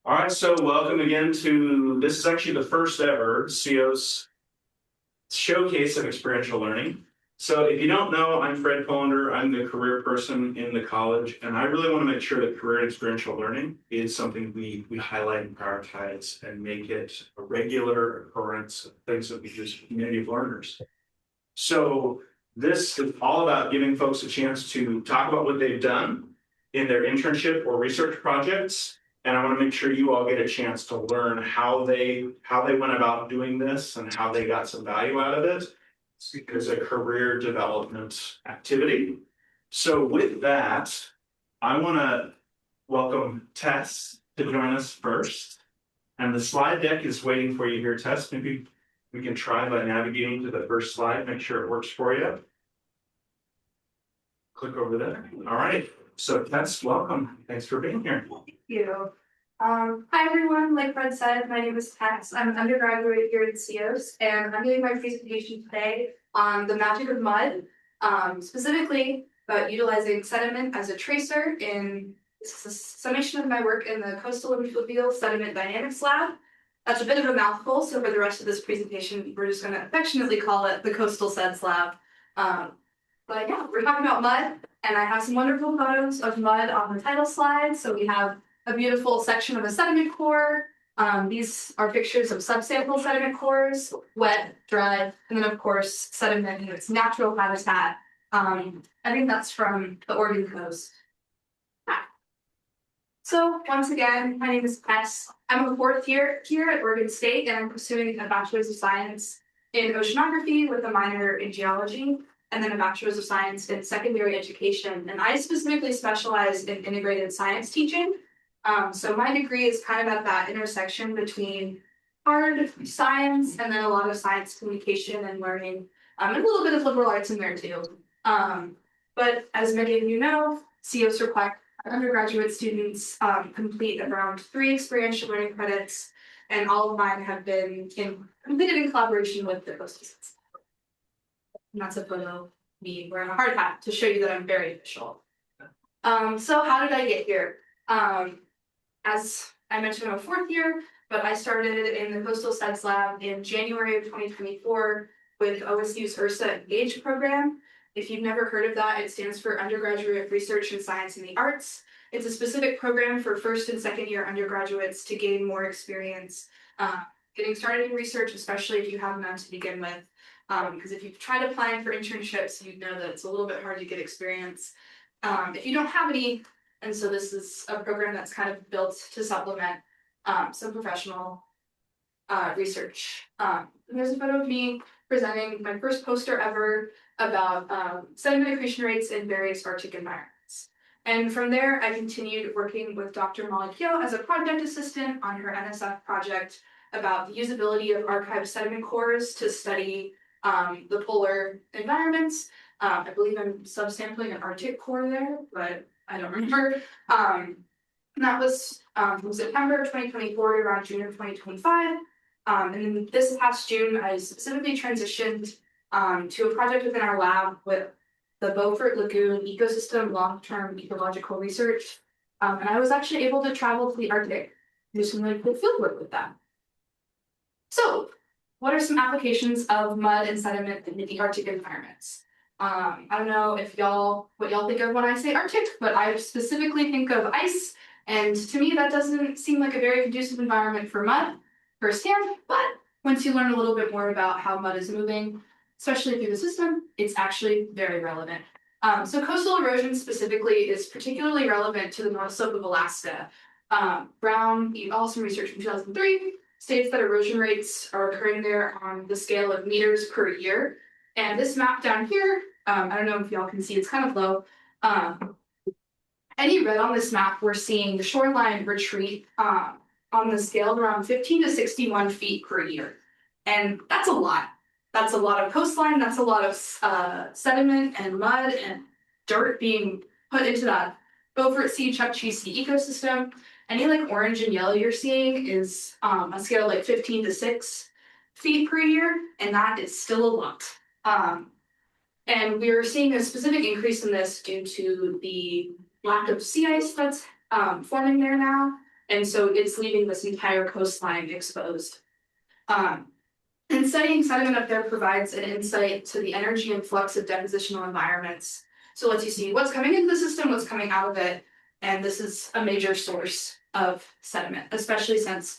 All right, so welcome again to, this is actually the first ever CEOAS Showcase of Experiential Learning. So if you don't know, I'm Fred Pollender. I'm the career person in the college, and I really want to make sure that career and experiential learning is something we highlight and prioritize and make it a regular occurrence of things that we do as a community of learners. So this is all about giving folks a chance to talk about what they've done in their internship or research projects. And I want to make sure you all get a chance to learn how they went about doing this and how they got some value out of it. It's a career development activity. So with that, I want to welcome Tess to join us first. And the slide deck is waiting for you here, Tess. Maybe we can try by navigating to the first slide, make sure it works for you. Click over there. All right. So Tess, welcome. Thanks for being here. Thank you. Hi everyone, like Fred said, my name is Tess. I'm an undergraduate here at CEOAS, and I'm giving my presentation today on the magic of mud, specifically about utilizing sediment as a tracer in this is a summation of my work in the Coastal and Fluvial Sediment Dynamics Lab. That's a bit of a mouthful, so for the rest of this presentation, we're just going to affectionately call it the Coastal Seds Lab. But yeah, we're talking about mud, and I have some wonderful photos of mud on the title slide. So we have a beautiful section of a sediment core. These are pictures of subsample sediment cores, wet, dry, and then of course sediment in its natural habitat. I think that's from the Oregon coast. So once again, my name is Tess. I'm a fourth year here at Oregon State, and I'm pursuing a Bachelor's of Science in Oceanography with a minor in Geology, and then a Bachelor's of Science in Secondary Education. And I specifically specialize in integrated science teaching. So my degree is kind of at that intersection between hard science and then a lot of science communication and learning, and a little bit of liberal arts in there too. But as many of you know, CEOAS requires undergraduate students complete around 3 experiential learning credits, and all of mine have been completed in collaboration with the Coastal Seds. And that's a photo of me wearing a hard hat to show you that I'm very official. So how did I get here? As I mentioned, I'm a fourth year, but I started in the Coastal Seds Lab in January of 2024 with OSU's URSA Engage program. If you've never heard of that, it stands for Undergraduate Research in Science and the Arts. It's a specific program for first and second year undergraduates to gain more experience getting started in research, especially if you have none to begin with. Because if you've tried applying for internships, you know that it's a little bit hard to get experience if you don't have any. And so this is a program that's kind of built to supplement some professional research. Here's a photo of me presenting my first poster ever about sediment accretion rates in various Arctic environments. And from there, I continued working with Dr. Molly Keogh as a project assistant on her NSF project about the usability of archived sediment cores to study the polar environments. I believe I'm subsampling an Arctic core there, but I don't remember. And that was from September of 2024 to around June of 2025. And then this past June, I specifically transitioned to a project within our lab with the Beaufort Lagoon Ecosystem Long-Term Ecological Research. And I was actually able to travel to the Arctic and do some really cool fieldwork with that. So, what are some applications of mud and sediment in the Arctic environments? I don't know if what y'all think of when I say Arctic, but I specifically think of ice, and to me that doesn't seem like a very conducive environment for mud firsthand, but once you learn a little bit more about how mud is moving, especially through the system, it's actually very relevant. So coastal erosion specifically is particularly relevant to the North Slope of Alaska. Brown, also research from 2003, states that erosion rates are occurring there on the scale of meters per year. And this map down here, I don't know if y'all can see, it's kind of low. Any red on this map, we're seeing the shoreline retreat on the scale of around 15 to 61 feet per year. And that's a lot. That's a lot of coastline, that's a lot of sediment and mud and dirt being put into that Beaufort Sea Chukchi Sea ecosystem. Any like orange and yellow you're seeing is a scale like 15 to 6 feet per year, and that is still a lot. And we're seeing a specific increase in this due to the lack of sea ice that's forming there now. And so it's leaving this entire coastline exposed. And studying sediment up there provides an insight to the energy and flux of depositional environments. So it lets you see what's coming into the system, what's coming out of it, and this is a major source of sediment, especially since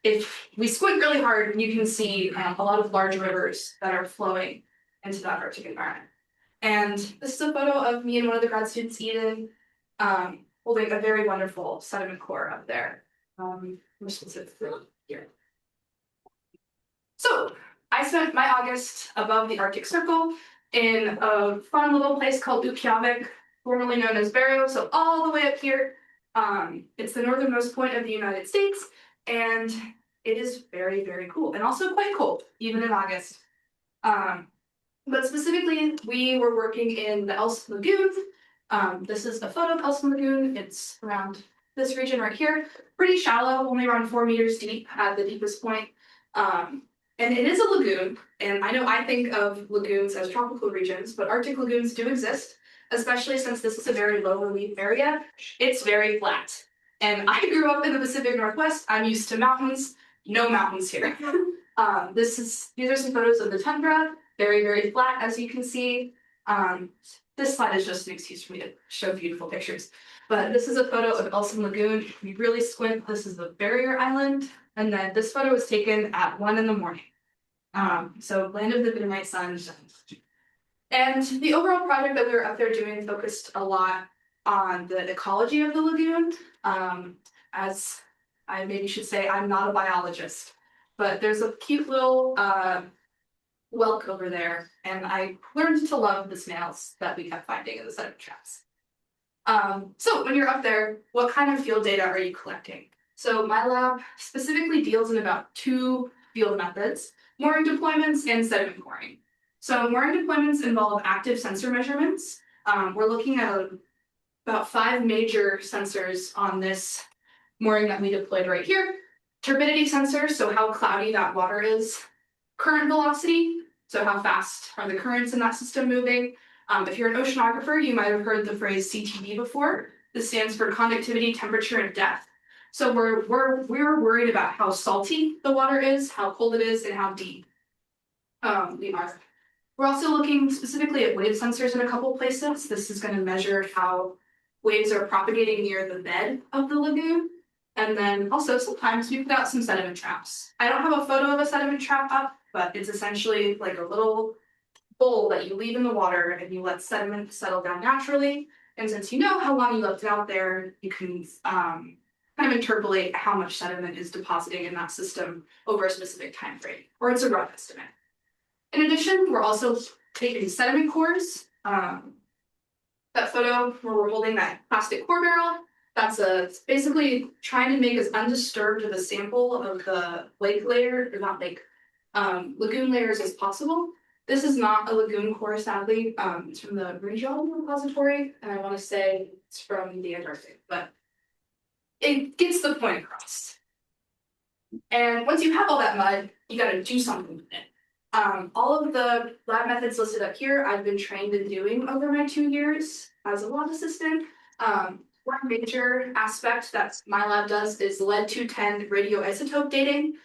if we squint really hard, you can see a lot of large rivers that are flowing into that Arctic environment. And this is a photo of me and one of the grad students, Eden, holding a very wonderful sediment core up there. More specifically here. So I spent my August above the Arctic Circle in a fun little place called Ukjavik, formerly known as Barrow, so all the way up here. It's the northernmost point of the United States, and it is very, very cool, and also quite cold, even in August. But specifically, we were working in the Elson Lagoon. This is a photo of Elson Lagoon. It's around this region right here. Pretty shallow, only around 4 meters deep at the deepest point. And it is a lagoon, and I know I think of lagoons as tropical regions, but Arctic lagoons do exist, especially since this is a very low relief area. It's very flat. And I grew up in the Pacific Northwest. I'm used to mountains, no mountains here. These are some photos of the tundra, very, very flat, as you can see. This slide is just an excuse for me to show beautiful pictures. But this is a photo of Elson Lagoon. If you really squint, this is the barrier island. And then this photo was taken at 1 in the morning. So land of the midnight sun. And the overall project that we were up there doing focused a lot on the ecology of the lagoon. As I maybe should say, I'm not a biologist, but there's a cute little whelk over there, and I learned to love the snails that we kept finding in the sediment traps. So when you're up there, what kind of field data are you collecting? So my lab specifically deals in about 2 field methods: mooring deployments and sediment coring. So mooring deployments involve active sensor measurements. We're looking at about 5 major sensors on this mooring that we deployed right here. Turbidity sensor, so how cloudy that water is. Current velocity, so how fast are the currents in that system moving. If you're an oceanographer, you might have heard the phrase CTD before. This stands for conductivity, temperature, and depth. So we're worried about how salty the water is, how cold it is, and how deep we are. We're also looking specifically at wave sensors in a couple places. This is going to measure how waves are propagating near the bed of the lagoon. And then also sometimes we put out some sediment traps. I don't have a photo of a sediment trap up, but it's essentially like a little bowl that you leave in the water and you let sediment settle down naturally. And since you know how long you left it out there, you can kind of interpolate how much sediment is depositing in that system over a specific time frame, or it's a rough estimate. In addition, we're also taking sediment cores. That photo where we're holding that plastic core barrel, that's basically trying to make as undisturbed of a sample of the lake layer, or not lake, lagoon layers as possible. This is not a lagoon core, sadly. It's from the Marine Geology Repository, and I want to say it's from the Antarctic, but it gets the point across. And once you have all that mud, you got to do something with it. All of the lab methods listed up here, I've been trained in doing over my 2 years as a lab assistant. One major aspect that my lab does is lead-210 radioisotope dating.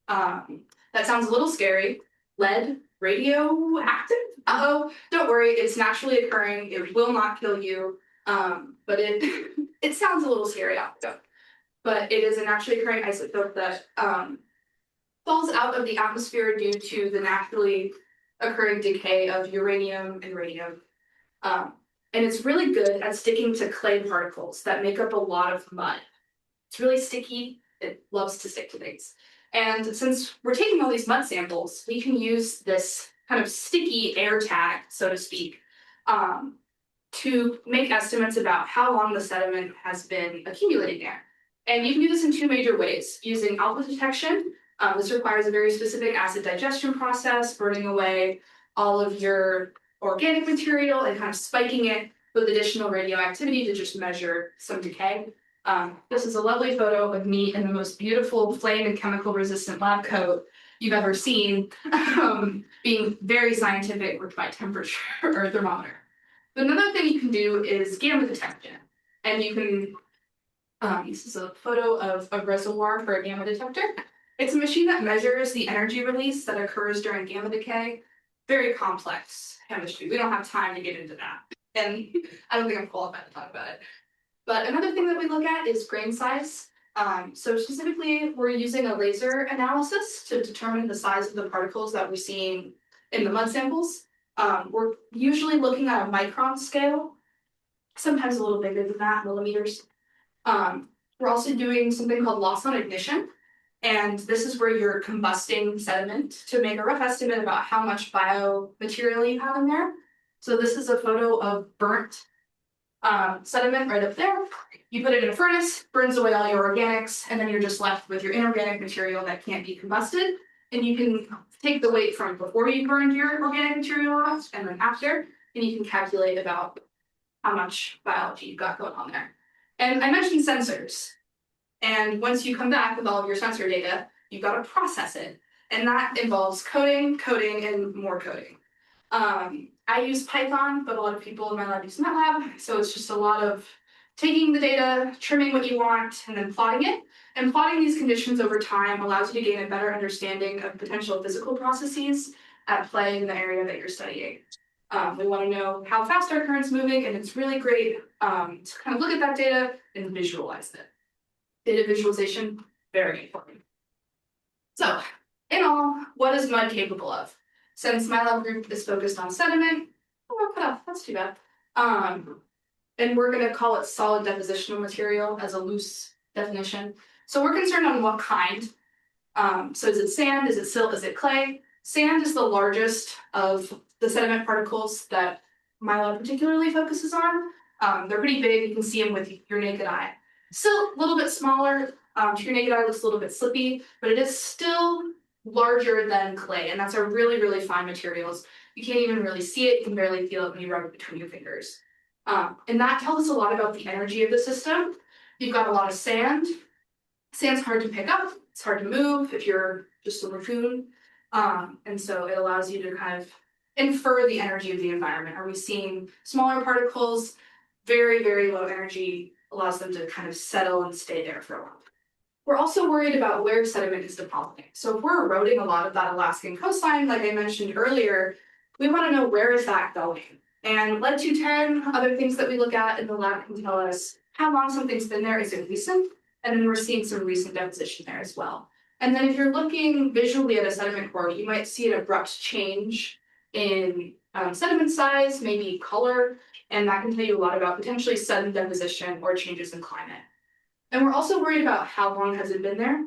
That sounds a little scary. Lead, radioactive? Uh-oh, don't worry, it's naturally occurring. It will not kill you, but it sounds a little scary out there. But it is a naturally occurring isotope that falls out of the atmosphere due to the naturally occurring decay of uranium and radium. And it's really good at sticking to clay particles that make up a lot of mud. It's really sticky. It loves to stick to things. And since we're taking all these mud samples, we can use this kind of sticky air tag, so to speak, to make estimates about how long the sediment has been accumulating there. And you can do this in 2 major ways: using alpha detection. This requires a very specific acid digestion process, burning away all of your organic material and kind of spiking it with additional radioactivity to just measure some decay. This is a lovely photo of me in the most beautiful flame and chemical resistant lab coat you've ever seen, being very scientific with my temperature or thermometer. But another thing you can do is gamma detection. And you can This is a photo of a reservoir for a gamma detector. It's a machine that measures the energy release that occurs during gamma decay. Very complex chemistry. We don't have time to get into that. And I don't think I'm qualified to talk about it. But another thing that we look at is grain size. So specifically, we're using a laser analysis to determine the size of the particles that we're seeing in the mud samples. We're usually looking at a micron scale, sometimes a little bigger than that, millimeters. We're also doing something called loss on ignition. And this is where you're combusting sediment to make a rough estimate about how much biomaterial you have in there. So this is a photo of burnt sediment right up there. You put it in a furnace, burns away all your organics, and then you're just left with your inorganic material that can't be combusted. And you can take the weight from before you burned your organic material off and then after, and you can calculate about how much biology you've got going on there. And I mentioned sensors. And once you come back with all of your sensor data, you've got to process it. And that involves coding, and more coding. I use Python, but a lot of people in my lab use MATLAB. So it's just a lot of taking the data, trimming what you want, and then plotting it. And plotting these conditions over time allows you to gain a better understanding of potential physical processes at play in the area that you're studying. We want to know how fast our current's moving, and it's really great to kind of look at that data and visualize it. Data visualization, very important. So, in all, what is mud capable of? Since my lab group is focused on sediment, we're cut off, that's too bad. And we're going to call it solid depositional material as a loose definition. So we're concerned on what kind. So is it sand, is it silt, is it clay? Sand is the largest of the sediment particles that my lab particularly focuses on. They're pretty big, you can see them with your naked eye. Silt, a little bit smaller, to your naked eye looks a little bit slippy, but it is still larger than clay, and that's a really, really fine materials. You can't even really see it, you can barely feel it when you rub it between your fingers. And that tells us a lot about the energy of the system. You've got a lot of sand. Sand's hard to pick up, it's hard to move if you're just a raccoon. And so it allows you to kind of infer the energy of the environment. Are we seeing smaller particles, very, very low energy, allows them to kind of settle and stay there for a while. We're also worried about where sediment is depositing. So if we're eroding a lot of that Alaskan coastline, like I mentioned earlier, we want to know where is that going. And lead-210, other things that we look at in the lab can tell us how long something's been there, is it recent? And then we're seeing some recent deposition there as well. And then if you're looking visually at a sediment core, you might see an abrupt change in sediment size, maybe color, and that can tell you a lot about potentially sudden deposition or changes in climate. And we're also worried about how long has it been there,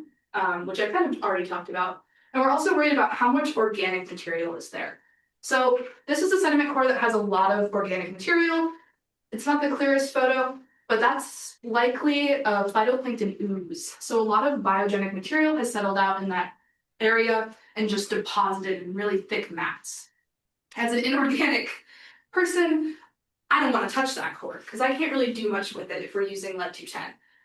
which I kind of already talked about. And we're also worried about how much organic material is there. So this is a sediment core that has a lot of organic material. It's not the clearest photo, but that's likely a phytoplankton ooze. So a lot of biogenic material has settled out in that area and just deposited in really thick mats. As an inorganic person, I don't want to touch that core because I can't really do much with it if we're using lead-210.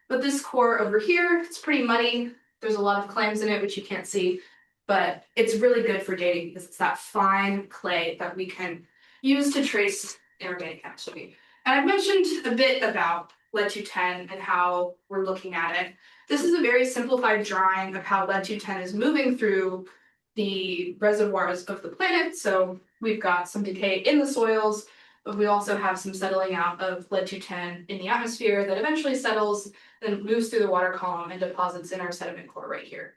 But this core over here, it's pretty muddy. There's a lot of clams in it, which you can't see, but it's really good for dating because it's that fine clay that we can use to trace inorganic chemistry. And I've mentioned a bit about lead-210 and how we're looking at it. This is a very simplified drawing of how lead-210 is moving through the reservoirs of the planet. So we've got some decay in the soils, but we also have some settling out of lead-210 in the atmosphere that eventually settles, then moves through the water column and deposits in our sediment core right here.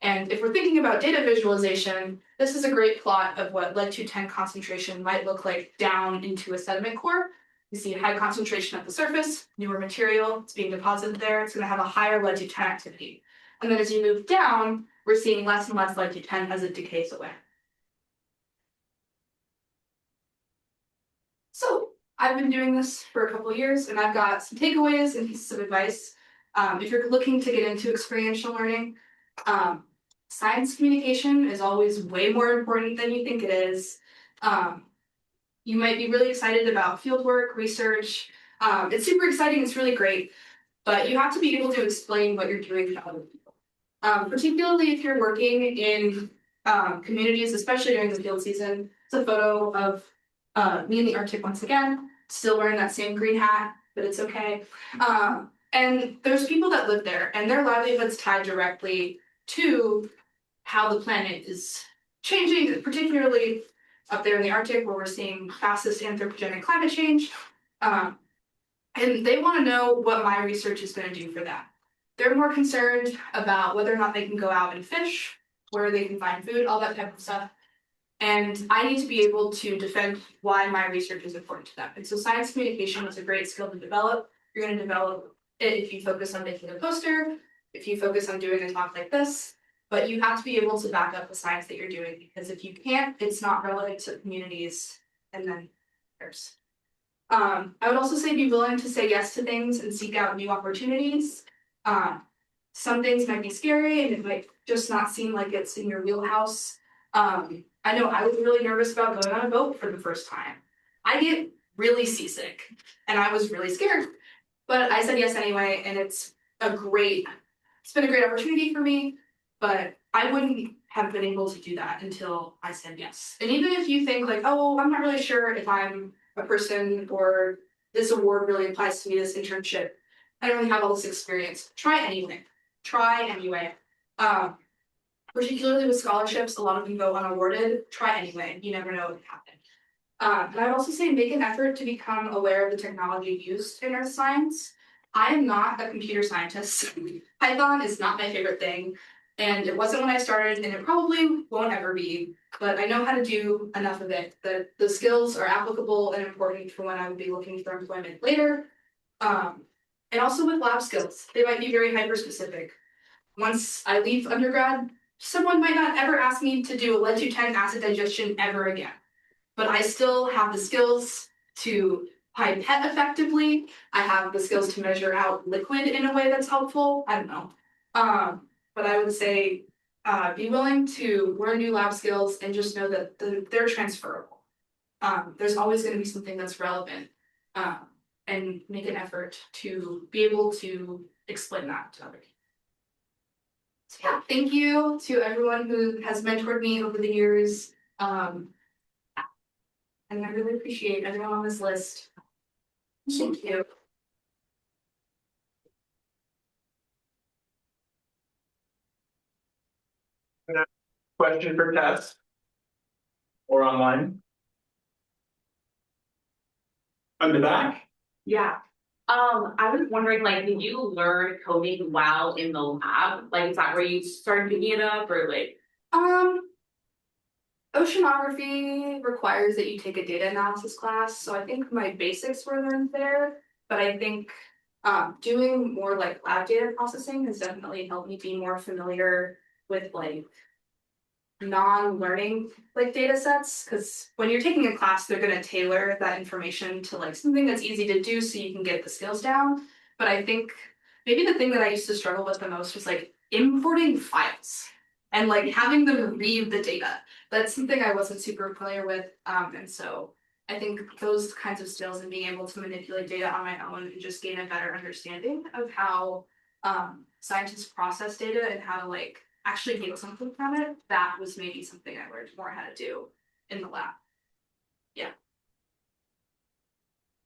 And if we're thinking about data visualization, this is a great plot of what lead-210 concentration might look like down into a sediment core. You see a high concentration at the surface, newer material, it's being deposited there, it's going to have a higher lead-210 activity. And then as you move down, we're seeing less and less lead-210 as it decays away. So I've been doing this for a couple of years, and I've got some takeaways and pieces of advice. If you're looking to get into experiential learning, science communication is always way more important than you think it is. You might be really excited about fieldwork, research. It's super exciting, it's really great, but you have to be able to explain what you're doing to other people. Particularly if you're working in communities, especially during the field season. It's a photo of me in the Arctic once again, still wearing that same green hat, but it's okay. And there's people that live there, and their livelihoods tied directly to how the planet is changing, particularly up there in the Arctic, where we're seeing fastest anthropogenic climate change. And they want to know what my research is going to do for them. They're more concerned about whether or not they can go out and fish, where they can find food, all that type of stuff. And I need to be able to defend why my research is important to them. And so science communication is a great skill to develop. You're going to develop it if you focus on making a poster, if you focus on doing a talk like this, but you have to be able to back up the science that you're doing, because if you can't, it's not relevant to communities, and then there's. I would also say be willing to say yes to things and seek out new opportunities. Some things might be scary and it might just not seem like it's in your wheelhouse. I know I was really nervous about going on a boat for the first time. I get really seasick and I was really scared, but I said yes anyway, and it's been a great opportunity for me, but I wouldn't have been able to do that until I said yes. And even if you think like, oh, I'm not really sure if I'm a person or this award really applies to me, this internship, I don't really have all this experience, try anyway. Particularly with scholarships, a lot of them go unawarded. Try anyway. You never know what can happen. And I would also say make an effort to become aware of the technology used in earth science. I am not a computer scientist. Python is not my favorite thing, and it wasn't when I started, and it probably won't ever be, but I know how to do enough of it that the skills are applicable and important for when I would be looking for employment later. And also with lab skills, they might be very hyper-specific. Once I leave undergrad, someone might not ever ask me to do a lead-210 acid digestion ever again, but I still have the skills to pipette effectively. I have the skills to measure out liquid in a way that's helpful. I don't know. But I would say be willing to learn new lab skills and just know that they're transferable. There's always going to be something that's relevant, and make an effort to be able to explain that to other people. So yeah, thank you to everyone who has mentored me over the years. And I really appreciate everyone on this list. Thank you. Question for Tess or online? On the back? Yeah. I was wondering, like, did you learn coding while in the lab? Like, is that where you started picking it up, or like? Oceanography requires that you take a data analysis class, so I think my basics were learned there, but I think doing more like lab data processing has definitely helped me be more familiar with like non-learning like data sets, because when you're taking a class, they're going to tailor that information to like something that's easy to do so you can get the skills down. But I think maybe the thing that I used to struggle with the most was like importing files and like having them read the data. That's something I wasn't super familiar with. And so I think those kinds of skills and being able to manipulate data on my own and just gain a better understanding of how scientists process data and how to like actually get something from it, that was maybe something I learned more how to do in the lab. Yeah.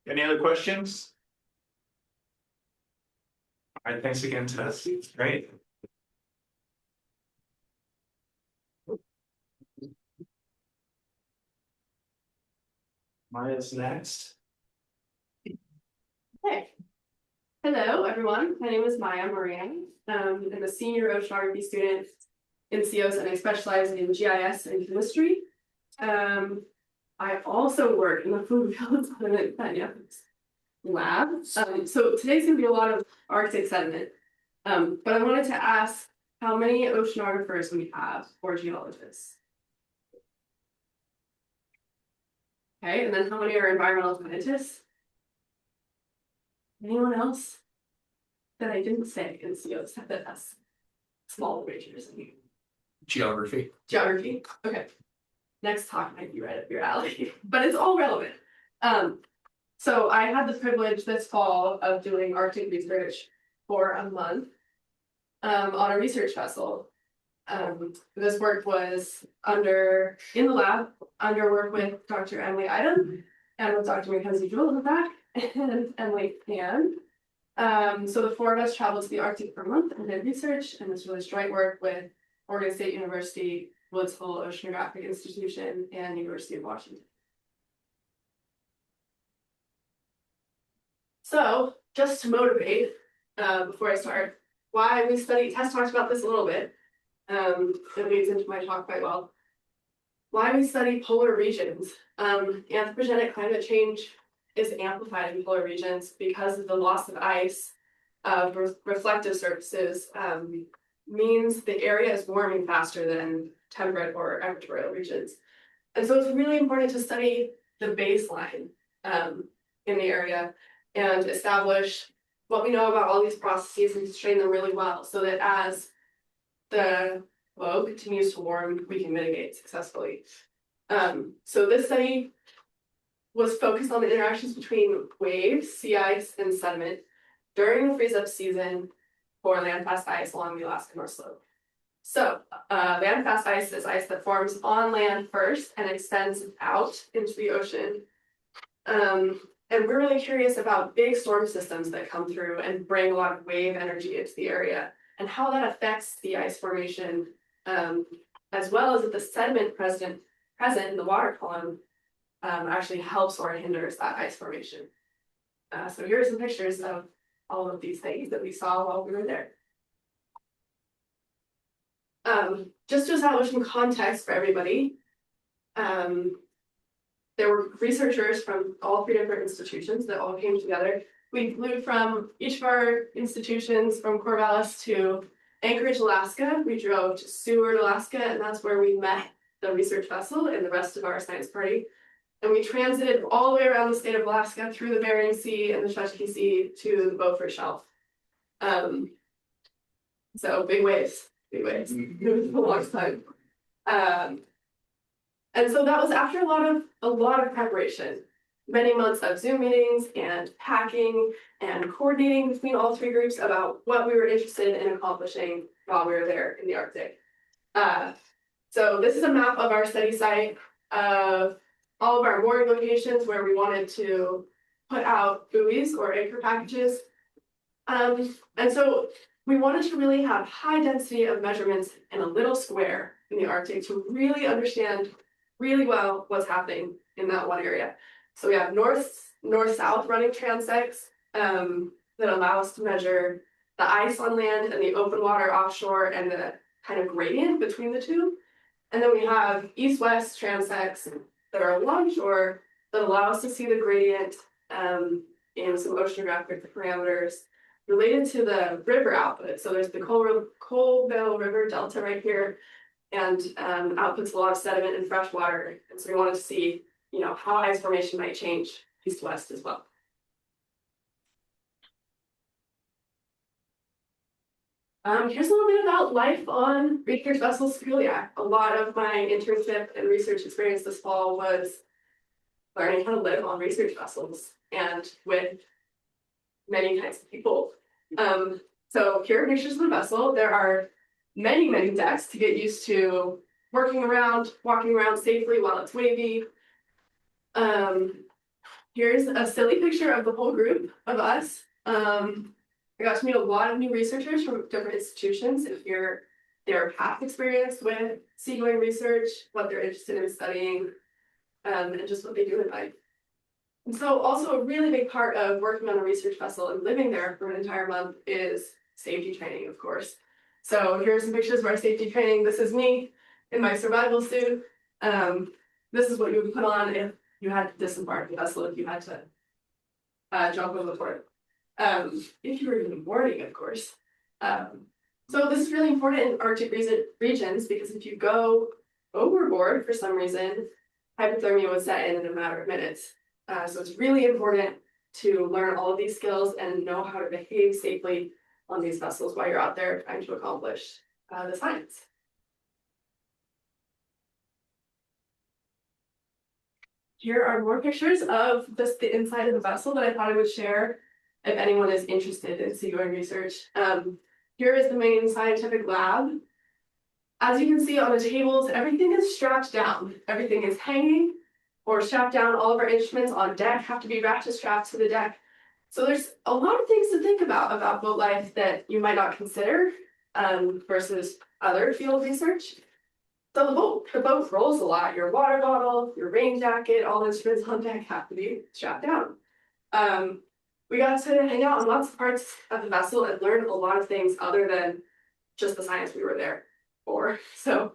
Any other questions? All right, thanks again, Tess. Great. Maya's next. Hey. Hello, everyone. My name is Maya Moran. I'm a senior oceanography student in CEOAS, and I specialize in GIS and chemistry. I also work in the fluid development lab. So today's going to be a lot of Arctic sediment. But I wanted to ask how many oceanographers we have or geologists. Okay, and then how many are environmental scientists? Anyone else that I didn't say in CEOAS that has small majors? Geography. Geography. Okay. Next talk might be right up your alley, but it's all relevant. So I had the privilege this fall of doing Arctic research for a month on a research vessel. This work was in the lab, under work with Dr. Emily Idem and with Dr. Mackenzie Jewell in the back, and Emily Pan. So the four of us traveled to the Arctic for a month and did research, and this was joint work with Oregon State University, Woods Hole Oceanographic Institution, and University of Washington. So just to motivate, before I start, why we study, Tess talked about this a little bit, it leads into my talk quite well. Why we study polar regions. Anthropogenic climate change is amplified in polar regions because of the loss of ice, of reflective surfaces, means the area is warming faster than temperate or equatorial regions. And so it's really important to study the baseline in the area and establish what we know about all these processes and train them really well so that as the globe continues to warm, we can mitigate successfully. So this study was focused on the interactions between waves, sea ice, and sediment during the freeze-up season for landfast ice along the Alaska North Slope. So landfast ice is ice that forms on land first and extends out into the ocean. And we're really curious about big storm systems that come through and bring a lot of wave energy into the area and how that affects the ice formation, as well as if the sediment present in the water column actually helps or hinders that ice formation. So here are some pictures of all of these things that we saw while we were there. Just to establish some context for everybody, there were researchers from all three different institutions that all came together. We flew from each of our institutions from Corvallis to Anchorage, Alaska. We drove to Seward, Alaska, and that's where we met the research vessel and the rest of our science party. And we transited all the way around the state of Alaska through the Bering Sea and the Chukchi Sea to the Beaufort Shelf. So big waves. It was a long time. And so that was after a lot of preparation, many months of Zoom meetings and packing and coordinating between all three groups about what we were interested in accomplishing while we were there in the Arctic. So this is a map of our study site of all of our mooring locations where we wanted to put out buoys or anchor packages. And so we wanted to really have high density of measurements in a little square in the Arctic to really understand really well what's happening in that one area. So we have north-south running transects that allow us to measure the ice on land and the open water offshore and the kind of gradient between the two. And then we have east-west transects that are alongshore that allow us to see the gradient in some oceanographic parameters related to the river output. So there's the Colville River Delta right here, and outputs a lot of sediment and fresh water. And so we wanted to see, how ice formation might change east to west as well. Here's a little bit about life on research vessel Celiac. A lot of my internship and research experience this fall was learning how to live on research vessels and with many kinds of people. So here are pictures of the vessel. There are many, many decks to get used to walking around safely while it's wavy. Here's a silly picture of the whole group of us. I got to meet a lot of new researchers from different institutions and hear their past experience with seagoing research, what they're interested in studying, and just what they do in life. And so also a really big part of working on a research vessel and living there for an entire month is safety training, of course. So here are some pictures of our safety training. This is me in my survival suit. This is what you would put on if you had to disembark the vessel, if you had to jump overboard. If you were in the morning, of course. So this is really important in Arctic regions because if you go overboard for some reason, hypothermia would set in a matter of minutes. So it's really important to learn all of these skills and know how to behave safely on these vessels while you're out there trying to accomplish the science. Here are more pictures of just the inside of the vessel that I thought I would share if anyone is interested in seagoing research. Here is the main scientific lab. As you can see on the tables, everything is strapped down. Everything is hanging or strapped down. All of our instruments on deck have to be ratchet strapped to the deck. So there's a lot of things to think about boat life that you might not consider versus other field research. So the boat rolls a lot. Your water bottle, your rain jacket, all those instruments on deck have to be strapped down. We got to hang out on lots of parts of the vessel and learn a lot of things other than just the science we were there for. So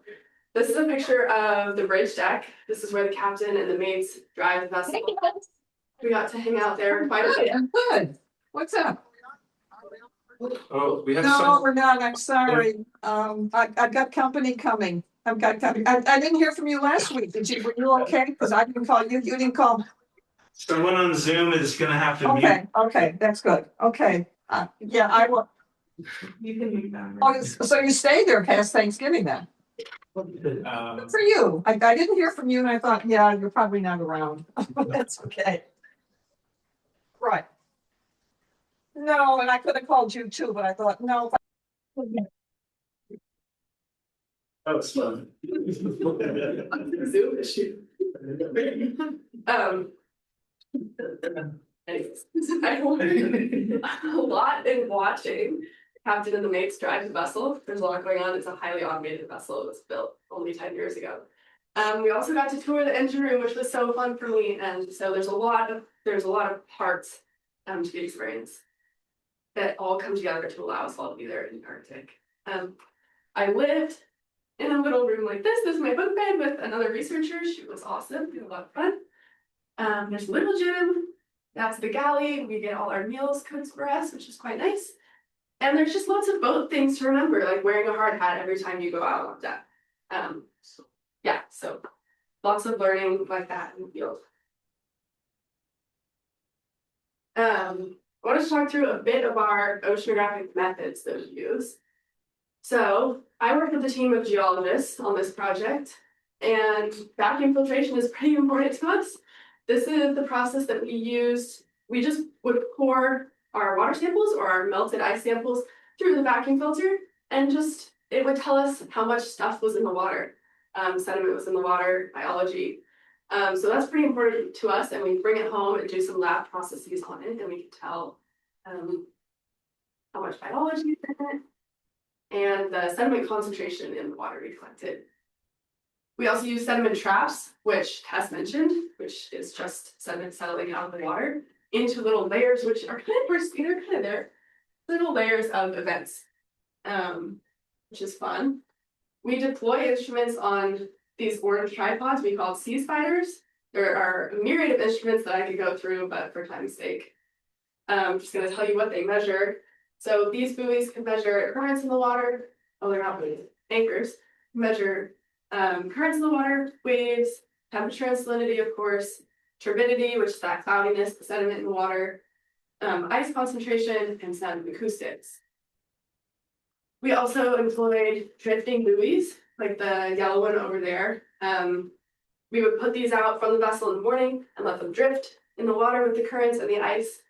this is a picture of the bridge deck. This is where the captain and the mates drive the vessel. We got to hang out there quite a bit. Good. What's up? Oh, we have No, some. we're not. I'm sorry. I've got company coming. I've got company. I didn't hear from you last week. Were you okay? Because I didn't call you. You didn't call. Someone on Zoom is going to have to mute. Okay, that's good. Okay. Yeah, I will. You can move that. Oh, so you stayed there past Thanksgiving then? Good for you. I didn't hear from you and I thought, yeah, you're probably not around. That's okay. Right. No, and I could have called you too, but I thought, no. That was fun. Zoom issue. Anyways, I learned a lot in watching captain and the mates drive the vessel. There's a lot going on. It's a highly automated vessel. It was built only 10 years ago. We also got to tour the engine room, which was so fun for me. And so there's a lot of parts to the experience that all come together to allow us all to be there in the Arctic. I lived in a little room like this. This is my bunk bed with another researcher. She was awesome. We had a lot of fun. There's a little gym. That's the galley. We get all our meals cooked for us, which is quite nice. And there's just lots of boat things to remember, like wearing a hard hat every time you go out on deck. So lots of learning like that in the field. I want to talk through a bit of our oceanographic methods that we use. So I work with a team of geologists on this project, and vacuum filtration is pretty important to us. This is the process that we used. We just would pour our water samples or our melted ice samples through the vacuum filter, and it would tell us how much stuff was in the water. Sediment was in the water, biology. So that's pretty important to us, and we bring it home and do some lab processes on it, and we can tell how much biology is in it and the sediment concentration in the water we collected. We also use sediment traps, which Tess mentioned, which is just sediment settling out of the water into little layers, which are they're kind of there, little layers of events, which is fun. We deploy instruments on these orange tripods we call sea spiders. There are a myriad of instruments that I could go through, but for time's sake, I'm just going to tell you what they measure. So these buoys can measure currents in the water. Oh, they're not buoys, anchors. Measure currents in the water, waves, temperature and salinity, of course, turbidity, which is that cloudiness, the sediment in the water, ice concentration, and sediment acoustics. We also employed drifting buoys, like the yellow one over there. We would put these out from the vessel in the morning and let them drift in the water with the currents and the ice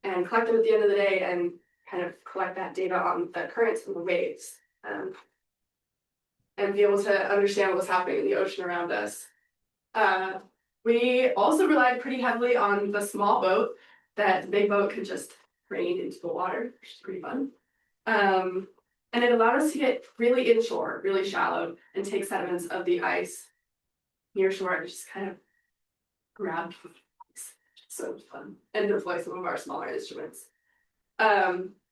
and collect them at the end of the day and kind of collect that data on the currents and the waves. And be able to understand what was happening in the ocean around us. We also relied pretty heavily on the small boat that the big boat could just crane into the water, which is pretty fun. And it allowed us to get really inshore, really shallow, and take sediments of the ice near shore and just kind of grab the ice. So fun. And deploy some of our smaller instruments.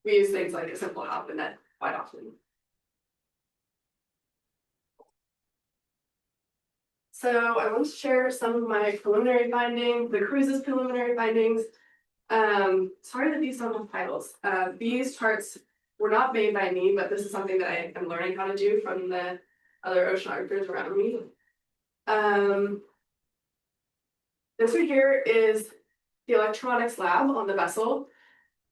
We use things like a simple hop and net quite often. So I want to share some of my preliminary findings, the cruise's preliminary findings. Sorry that these don't have titles. These charts were not made by me, but this is something that I am learning how to do from the other oceanographers around me. This one here is the electronics lab on the vessel,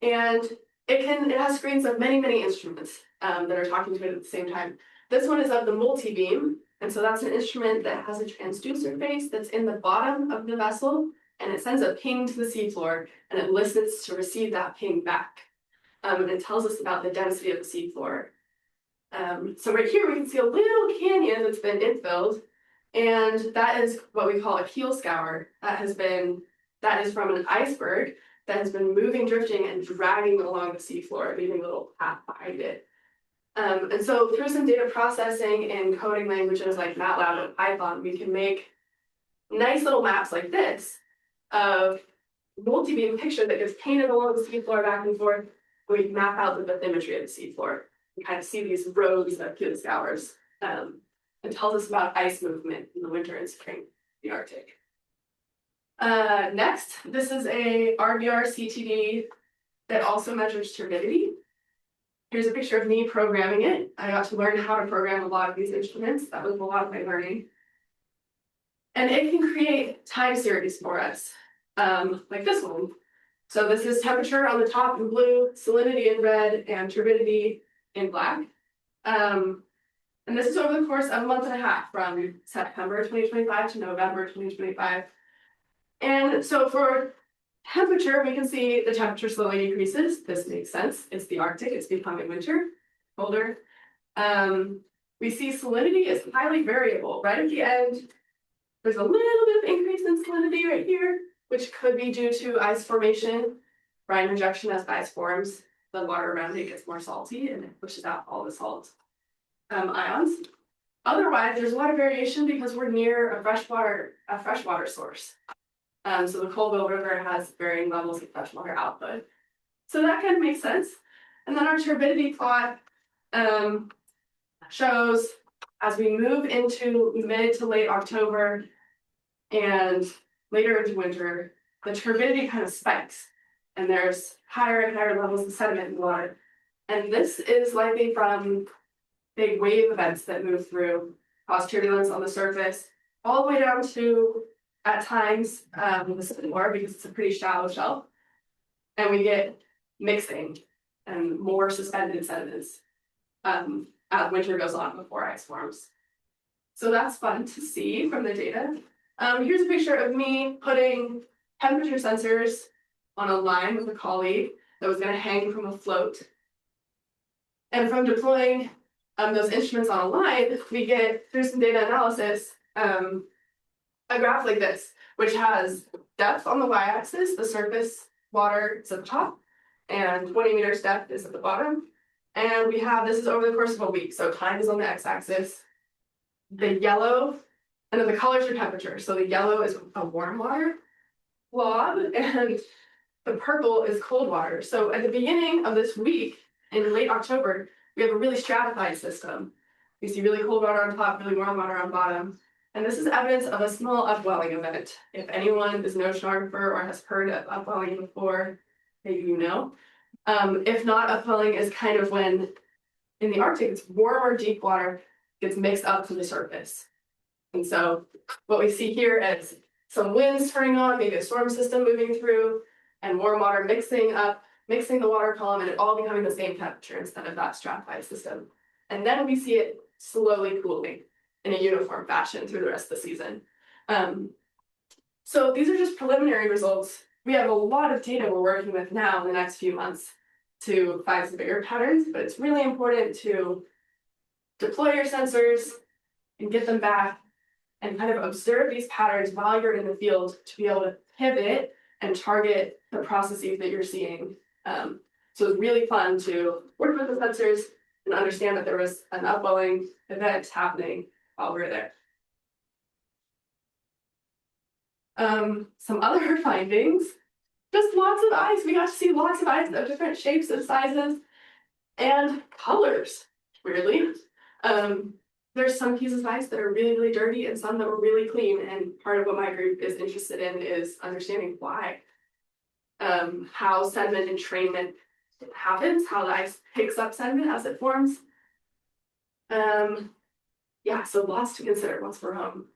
and it has screens of many instruments that are talking to it at the same time. This one is of the multi-beam. And so that's an instrument that has a transducer face that's in the bottom of the vessel, and it sends a ping to the seafloor, and it listens to receive that ping back. And it tells us about the density of the seafloor. So right here we can see a little canyon that's been infilled, and that is what we call a keel scour. That is from an iceberg that has been moving, drifting, and dragging along the seafloor, leaving a little path behind it. And so through some data processing and coding languages like MATLAB and Python, we can make nice little maps like this of multi-beam picture that gets painted along the seafloor back and forth. And we can map out the bathymetry of the seafloor. You kind of see these rows of cubic scours. It tells us about ice movement in the winter and spring in the Arctic. Next, this is a RBR CTD that also measures turbidity. Here's a picture of me programming it. I got to learn how to program a lot of these instruments. That was a lot of my learning. And it can create time series for us, like this one. So this is temperature on the top in blue, salinity in red, and turbidity in black. And this is over the course of a month and a half from September 2025 to November 2025. And so for temperature, we can see the temperature slowly decreases. This makes sense. It's the Arctic. It's becoming winter, colder. We see salinity is highly variable. Right at the end, there's a little bit of increase in salinity right here, which could be due to ice formation, brine rejection as ice forms. The water around it gets more salty and it pushes out all the salt ions. Otherwise, there's a lot of variation because we're near a freshwater source. So the Colville River has varying levels of freshwater output. So that kind of makes sense. And then our turbidity plot shows as we move into mid to late October and later into winter, the turbidity kind of spikes and there's higher and higher levels of sediment in the water. And this is likely from big wave events that move through, cause turbulence on the surface, all the way down to, at times, the seafloor, because it's a pretty shallow shelf. And we get mixing and more suspended sediments as winter goes on before ice forms. So that's fun to see from the data. Here's a picture of me putting temperature sensors on a line with a colleague that was going to hang from a float. And from deploying those instruments on a line, we get, through some data analysis, a graph like this, which has depth on the y-axis, the surface water is at the top, and 20 meters depth is at the bottom. And we have, this is over the course of a week, so time is on the x-axis. The yellow, and then the colors are temperature. So the yellow is a warm water blob, and the purple is cold water. So at the beginning of this week, in late October, we have a really stratified system. We see really cold water on top, really warm water on bottom. And this is evidence of a small upwelling event. If anyone is an oceanographer or has heard of upwelling before, maybe you know. If not, upwelling is kind of when in the Arctic, it's warmer deep water gets mixed up to the surface. And so what we see here is some winds turning on, maybe a storm system moving through, and warm water mixing the water column, and it all becoming the same temperature instead of that stratified system. And then we see it slowly cooling in a uniform fashion through the rest of the season. So these are just preliminary results. We have a lot of data we're working with now in the next few months to find some bigger patterns, but it's really important to deploy your sensors and get them back and kind of observe these patterns while you're in the field to be able to pivot and target the processes that you're seeing. So it's really fun to work with the sensors and understand that there was an upwelling event happening while we were there. Some other findings, just lots of ice. We got to see lots of ice of different shapes and sizes and colors, weirdly. There's some pieces of ice that are really, really dirty and some that were really clean. And part of what my group is interested in is understanding why. How sediment entrainment happens, how the ice picks up sediment as it forms. Yeah, so lots to consider once we're home.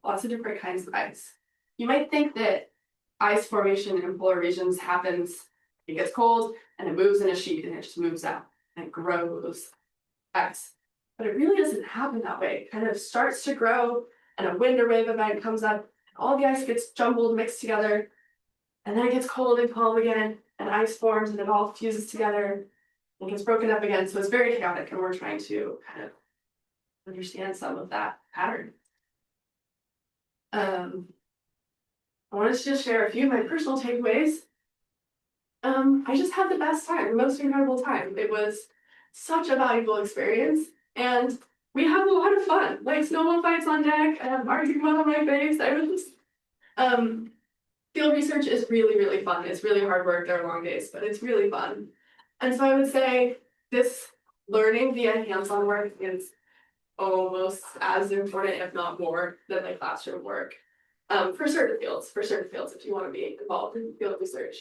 Lots of different kinds of ice. You might think that ice formation in polar regions happens, it gets cold and it moves in a sheet and it just moves out and it grows ice. But it really doesn't happen that way. It kind of starts to grow and a wind or wave event comes up, and all the ice gets jumbled, mixed together, and then it gets cold and calm again, and ice forms and it all fuses together and gets broken up again. So it's very chaotic, and we're trying to kind of understand some of that pattern. I wanted to just share a few of my personal takeaways. I just had the best time, the most incredible time. It was such a valuable experience, and we had a lot of fun. Like snowball fights on deck, arguing on my face. I was just, field research is really, really fun. It's really hard work. There are long days, but it's really fun. And so I would say this learning via hands-on work is almost as important, if not more, than the classroom work. For certain fields, if you want to be involved in field research.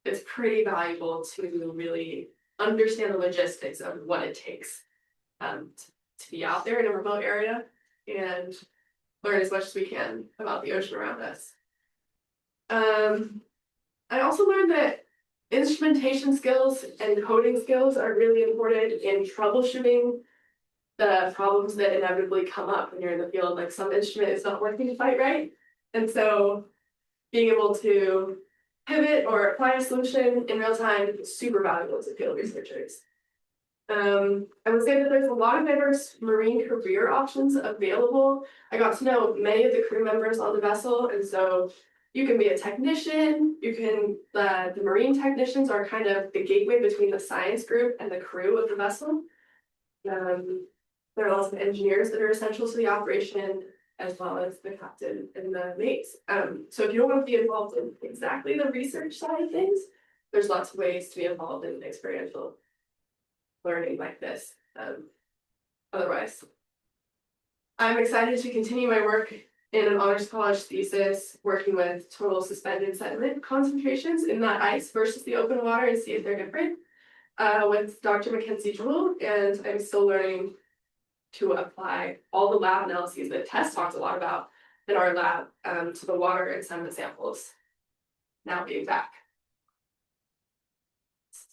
It's pretty valuable to really understand the logistics of what it takes to be out there in a remote area and learn as much as we can about the ocean around us. I also learned that instrumentation skills and coding skills are really important in troubleshooting the problems that inevitably come up when you're in the field. Like some instrument is not working quite right. And so being able to pivot or apply a solution in real time is super valuable to field researchers. I would say that there's a lot of diverse marine career options available. I got to know many of the crew members on the vessel, and so you can be a technician, the marine technicians are kind of the gateway between the science group and the crew of the vessel. There are lots of engineers that are essential to the operation, as well as the captain and the mates. So if you don't want to be involved in exactly the research side of things, there's lots of ways to be involved in experiential learning like this. Otherwise, I'm excited to continue my work in an honors college thesis, working with total suspended sediment concentrations in that ice versus the open water and see if they're different with Dr. Mackenzie Jewell, and I'm still learning to apply all the lab analyses that Tess talked a lot about in our lab to the water and sediment samples now being back.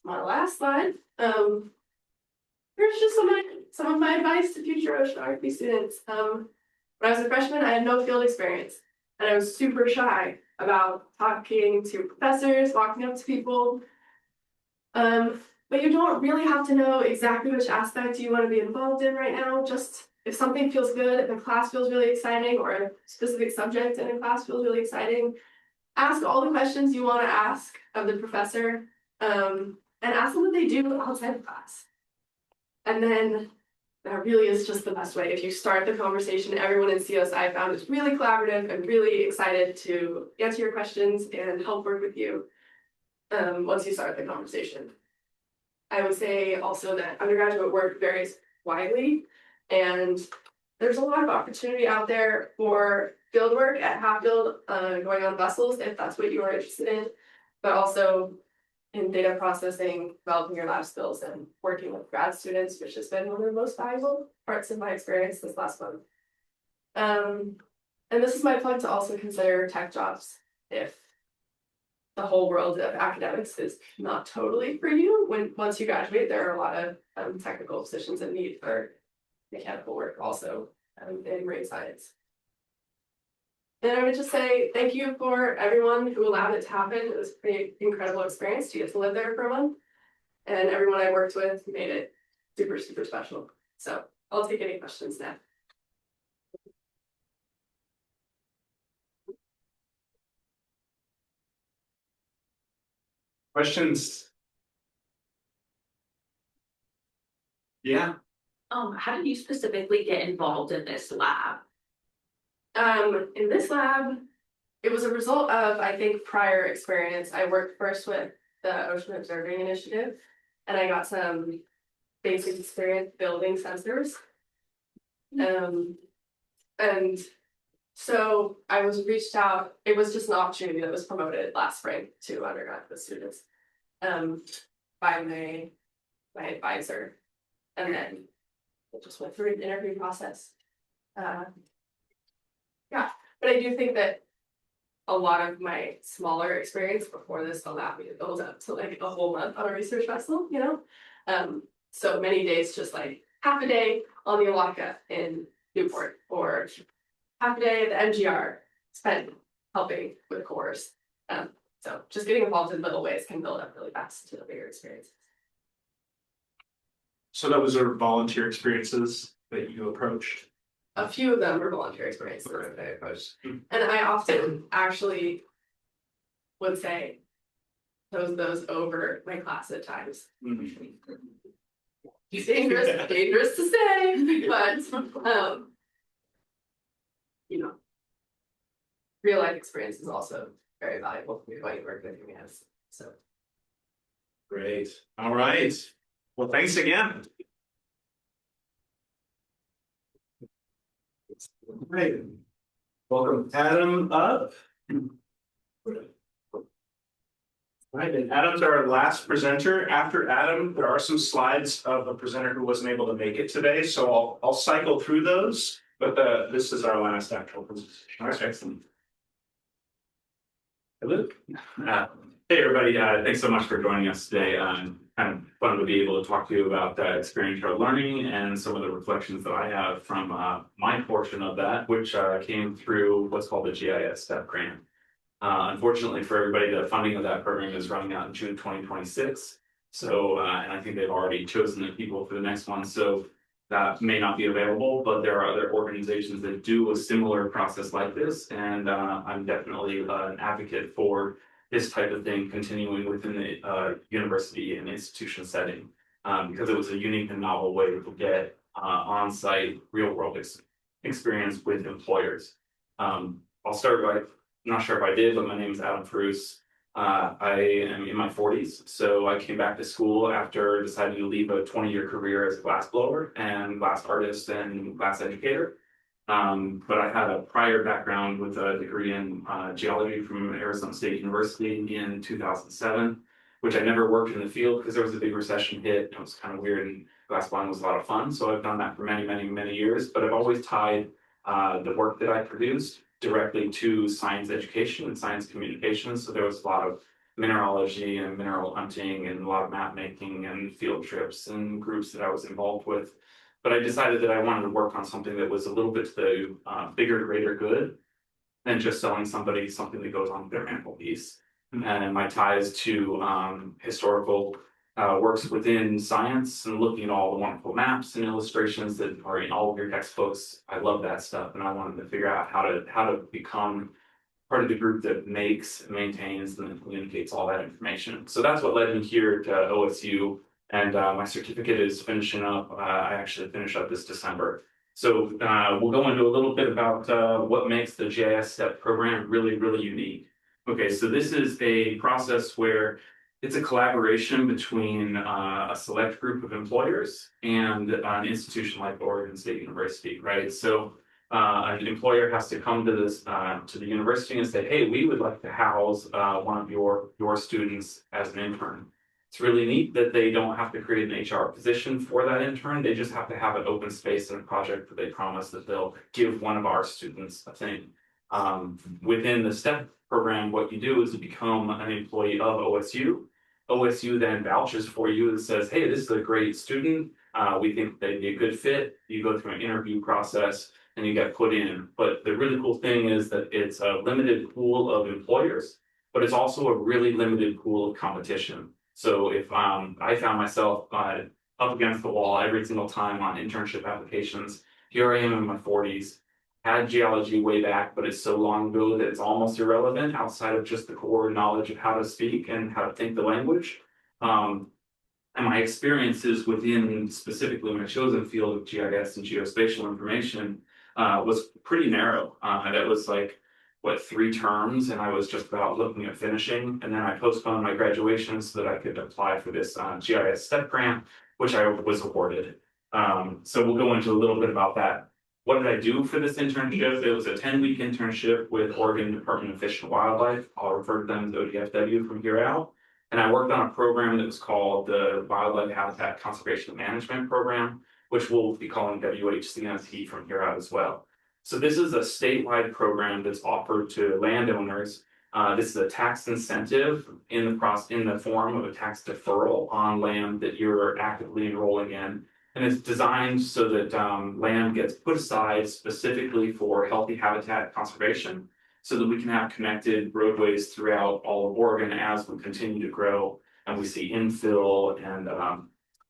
My last slide. Here's just some of my advice to future oceanography students. When I was a freshman, I had no field experience, and I was super shy about talking to professors, walking up to people. But you don't really have to know exactly which aspect you want to be involved in right now. Just if something feels good, if a class feels really exciting, or a specific subject in a class feels really exciting, ask all the questions you want to ask of the professor, and ask them what they do outside of class. And then that really is just the best way. If you start the conversation, everyone in CEOAS I found is really collaborative and really excited to answer your questions and help work with you once you start the conversation. I would say also that undergraduate work varies widely, and there's a lot of opportunity out there for field work at Hatfield, going on vessels if that's what you are interested in, but also in data processing, developing your lab skills, and working with grad students, which has been one of the most valuable parts of my experience this last month. And this is my plug to also consider tech jobs if the whole world of academics is not totally for you. Once you graduate, there are a lot of technical positions and need for mechanical work also in marine science. And I would just say thank you for everyone who allowed it to happen. It was a pretty incredible experience to get to live there for a month. And everyone I worked with made it super, super special. So I'll take any questions now. Questions? Yeah. How did you specifically get involved in this lab? In this lab, it was a result of, I think, prior experience. I worked first with the Ocean Observing Initiative, and I got some basic experience building sensors. And so I was reached out, it was just an opportunity that was promoted last spring to undergraduate students by my advisor. And then it just went through an interview process. Yeah, but I do think that a lot of my smaller experience before this allowed me to build up to like a whole month on a research vessel, you know? So many days, just like half a day on the Alaka in Newport, or half a day at the MGR spent helping with cores. So just getting involved in little ways can build up really fast to the bigger experiences. So that was our volunteer experiences that you approached? A few of them were volunteer experiences that I approached. And I often actually would say, chose those over my class at times. Mhm. Dangerous to say, but you know, real life experience is also very valuable when you work with humans. So Great. All right. Well, thanks again. Great. Welcome Adam up. Right, and Adam's our last presenter. After Adam, there are some slides of a presenter who wasn't able to make it today, so I'll cycle through those. But this is our last actual presentation. All right, excellent. Hello. Hey everybody, thanks so much for joining us today. Kind of fun to be able to talk to you about experiential learning and some of the reflections that I have from my portion of that, which came through what's called the GIS STEP grant. Unfortunately for everybody, the funding of that program is running out in June 2026. So, and I think they've already chosen the people for the next one. So that may not be available, but there are other organizations that do a similar process like this. And I'm definitely an advocate for this type of thing continuing within the university and institution setting, because it was a unique and novel way to get on-site real world experience with employers. I'll start by, I'm not sure if I did, but my name is Adam Frus. I am in my 40s, so I came back to school after deciding to leave a 20-year career as a glassblower and glass artist and glass educator. But I had a prior background with a degree in geology from Arizona State University in 2007, which I never worked in the field because there was a big recession hit. And it was kind of weird, and glassblowing was a lot of fun. So I've done that for many, many, many years. But I've always tied the work that I produced directly to science education and science communications. So there was a lot of mineralogy and mineral hunting and a lot of map making and field trips and groups that I was involved with. But I decided that I wanted to work on something that was a little bit to the bigger, greater good than just selling somebody something that goes on their mantelpiece. And my ties to historical works within science and looking at all the wonderful maps and illustrations that are in all of your textbooks. I love that stuff, and I wanted to figure out how to become part of the group that makes, maintains, and then communicates all that information. So that's what led me here to OSU, and my certificate is finishing up. I actually finish up this December. So we'll go into a little bit about what makes the GIS STEP program really, really unique. Okay, so this is a process where it's a collaboration between a select group of employers and an institution like Oregon State University, right? So an employer has to come to this to the university and say, "Hey, we would like to house one of your students as an intern." It's really neat that they don't have to create an HR position for that intern. They just have to have an open space and a project that they promise that they'll give one of our students a thing. Within the STEP program, what you do is you become an employee of OSU. OSU then vouches for you and says, "Hey, this is a great student. We think they'd be a good fit." You go through an interview process and you get put in. But the really cool thing is that it's a limited pool of employers, but it's also a really limited pool of competition. So if I found myself up against the wall every single time on internship applications, here I am in my 40s, had geology way back, but it's so long ago that it's almost irrelevant outside of just the core knowledge of how to speak and how to think the language. And my experiences within specifically my chosen field of GIS and geospatial information was pretty narrow. That was like, what, 3 terms, and I was just about looking at finishing. And then I postponed my graduation so that I could apply for this GIS STEP grant, which I was awarded. So we'll go into a little bit about that. What did I do for this internship? It was a 10-week internship with Oregon Department of Fish and Wildlife. I'll refer to them as ODFW from here out. And I worked on a program that was called the Wildlife Habitat Conservation Management Program, which we'll be calling WHCMT from here out as well. So this is a statewide program that's offered to landowners. This is a tax incentive in the form of a tax deferral on land that you're actively enrolling in. And it's designed so that land gets put aside specifically for healthy habitat conservation, so that we can have connected roadways throughout all of Oregon as we continue to grow and we see infill and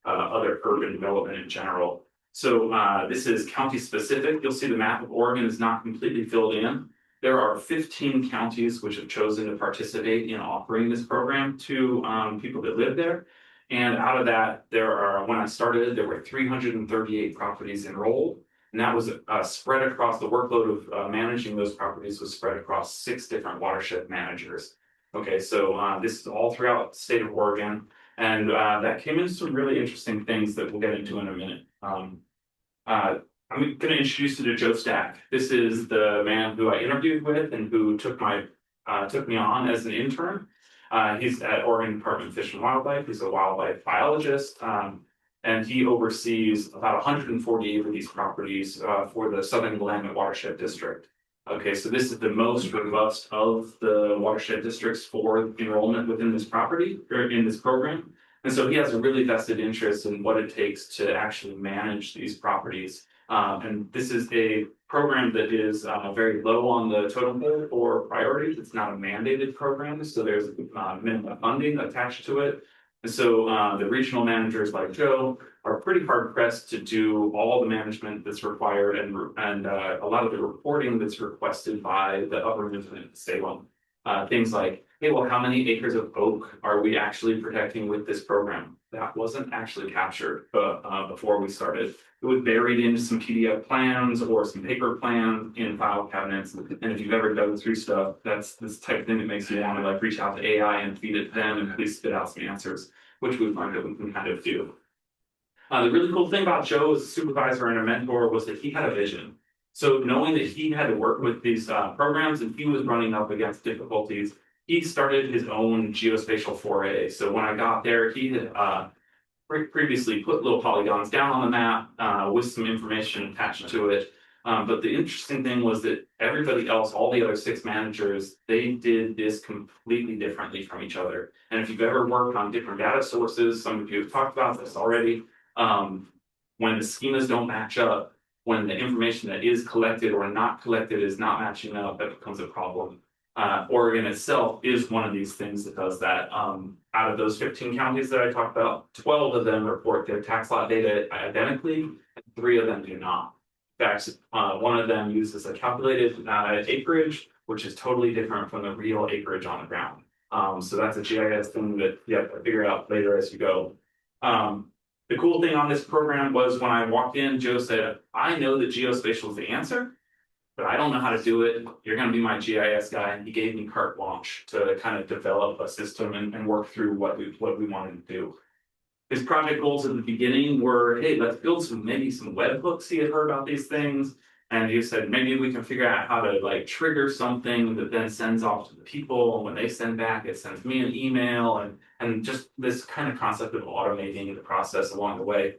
other urban development in general. So this is county specific. You'll see the map of Oregon is not completely filled in. there are 15 counties which have chosen to participate in offering this program to people that live there. And out of that, when I started, there were 338 properties enrolled. And that was spread across the workload of managing those properties was spread across 6 different watershed managers. Okay, so this is all throughout the state of Oregon. And that came into some really interesting things that we'll get into in a minute. I'm going to introduce you to Joe Stack. This is the man who I interviewed with and who took me on as an intern. He's at Oregon Department of Fish and Wildlife. He's a wildlife biologist, and he oversees about 148 of these properties for the Southern Willamette Watershed District. Okay, so this is the most robust of the watershed districts for enrollment within this property or in this program. And so he has a really vested interest in what it takes to actually manage these properties. And this is a program that is very low on the totem pole for priorities. It's not a mandated program, so there's minimum funding attached to it. And so the regional managers like Joe are pretty hard pressed to do all the management that's required and a lot of the reporting that's requested by the upper management of Salem. Things like, hey, well, how many acres of oak are we actually protecting with this program? That wasn't actually captured before we started. It was buried into some PDF plans or some paper plans in file cabinets. And if you've ever dug through stuff, that's this type of thing that makes you want to like reach out to AI and feed it to them and please spit out some answers, which we find that we can kind of do. The really cool thing about Joe as a supervisor and a mentor was that he had a vision. So knowing that he had to work with these programs and he was running up against difficulties, he started his own geospatial foray. So when I got there, he had previously put little polygons down on the map with some information attached to it. But the interesting thing was that everybody else, all the other 6 managers, they did this completely differently from each other. And if you've ever worked on different data sources, some of you have talked about this already, when the schemas don't match up, when the information that is collected or not collected is not matching up, that becomes a problem. Oregon itself is one of these things that does that. Out of those 15 counties that I talked about, 12 of them report their tax lot data identically, and 3 of them do not. In fact, one of them uses a calculated acreage, which is totally different from the real acreage on the ground. So that's a GIS thing that you have to figure out later as you go. The cool thing on this program was when I walked in, Joe said, I know that geospatial is the answer, but I don't know how to do it. You're going to be my GIS guy. And he gave me carte blanche to kind of develop a system and work through what we wanted to do. His project goals at the beginning were, hey, let's build maybe some webhooks. He had heard about these things. And he said, maybe we can figure out how to like trigger something that then sends off to the people. And when they send back, it sends me an email and just this kind of concept of automating the process along the way,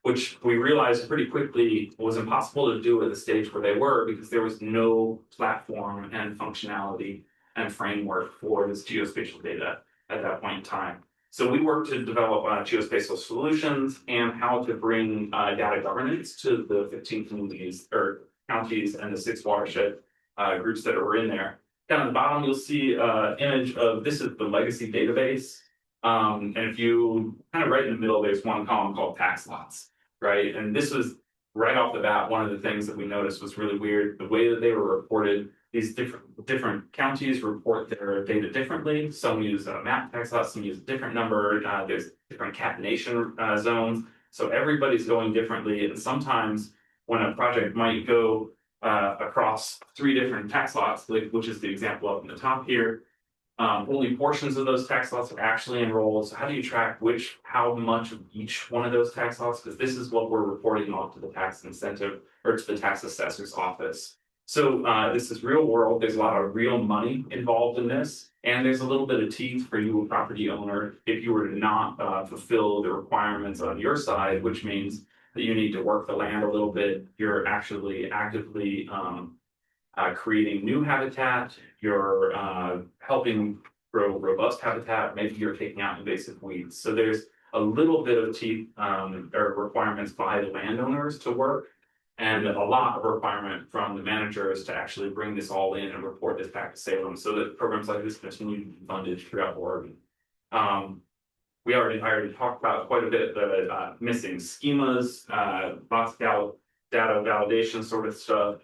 which we realized pretty quickly was impossible to do at the stage where they were because there was no platform and functionality and framework for this geospatial data at that point in time. So we worked to develop geospatial solutions and how to bring data governance to the 15 communities or counties and the 6 watershed groups that were in there. Down at the bottom, you'll see an image of this is the legacy database. And if you kind of right in the middle, there's one column called tax lots, right? And this was right off the bat, one of the things that we noticed was really weird. The way that they were reported, these different counties report their data differently. Some use a map tax lot, some use a different number. There's different catenation zones. So everybody's going differently. And sometimes when a project might go across 3 different tax lots, which is the example up in the top here, only portions of those tax lots are actually enrolled. So how do you track how much of each one of those tax lots? Because this is what we're reporting off to the tax incentive or to the tax assessor's office. So this is real world. There's a lot of real money involved in this. And there's a little bit of teeth for you, a property owner, if you were to not fulfill the requirements on your side, which means that you need to work the land a little bit. You're actually actively creating new habitat. You're helping grow robust habitat. Maybe you're taking out invasive weeds. So there's a little bit of teeth or requirements by the landowners to work, and a lot of requirement from the managers to actually bring this all in and report this back to Salem so that programs like this continue to be funded throughout Oregon. I already talked about quite a bit the missing schemas, lots of data validation sort of stuff.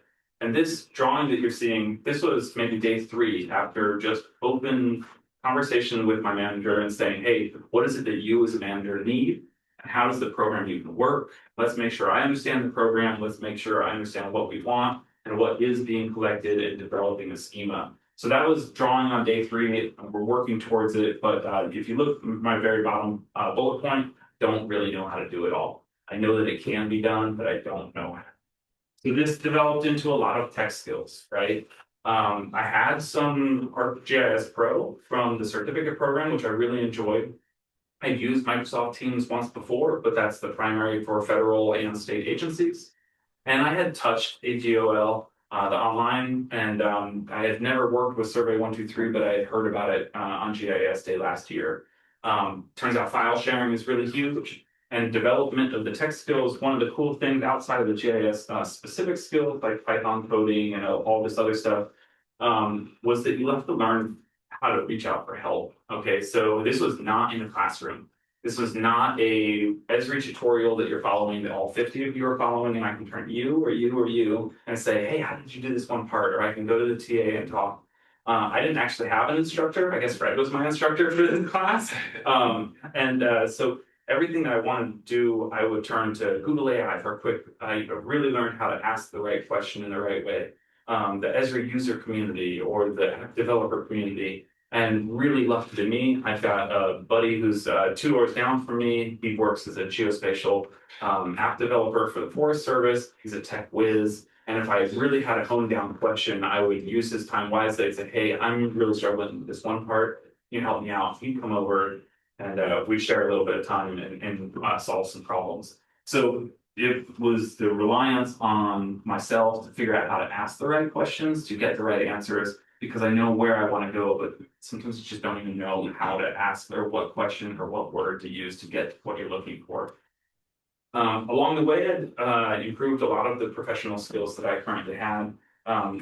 And this drawing that you're seeing, this was maybe day 3 after just open conversation with my manager and saying, hey, what is it that you as a manager need? And how does the program even work? Let's make sure I understand the program. Let's make sure I understand what we want and what is being collected and developing a schema. So that was drawing on day 3. We're working towards it. But if you look at my very bottom bullet point, don't really know how to do it all. I know that it can be done, but I don't know how. So this developed into a lot of tech skills, right? I had some ArcGIS Pro from the certificate program, which I really enjoyed. I've used Microsoft Teams once before, but that's the primary for federal and state agencies. And I had touched AGOL, the online, and I had never worked with Survey 123, but I had heard about it on GIS Day last year. Turns out file sharing is really huge. And development of the tech skills, one of the cool things outside of the GIS specific skills like Python coding and all this other stuff, was that you have to learn how to reach out for help. Okay, so this was not in a classroom. This was not a Esri tutorial that you're following that all 50 of you are following, and I can turn you and say, hey, how did you do this one part? Or I can go to the TA and talk. I didn't actually have an instructor. I guess Fred was my instructor for this class. So everything that I wanted to do, I would turn to Google AI for a quick, I really learned how to ask the right question in the right way. The Esri user community or the developer community, and really lucky to me, I've got a buddy who's 2 doors down from me. He works as a geospatial app developer for the Forest Service. He's a tech whiz. And if I really had to hone down the question, I would use his time wisely and say, hey, I'm really struggling with this one part. Can you help me out? He'd come over and we share a little bit of time and solve some problems. So it was the reliance on myself to figure out how to ask the right questions to get the right answers, because I know where I want to go, but sometimes you just don't even know how to ask or what question or what word to use to get what you're looking for. Along the way, I improved a lot of the professional skills that I currently had.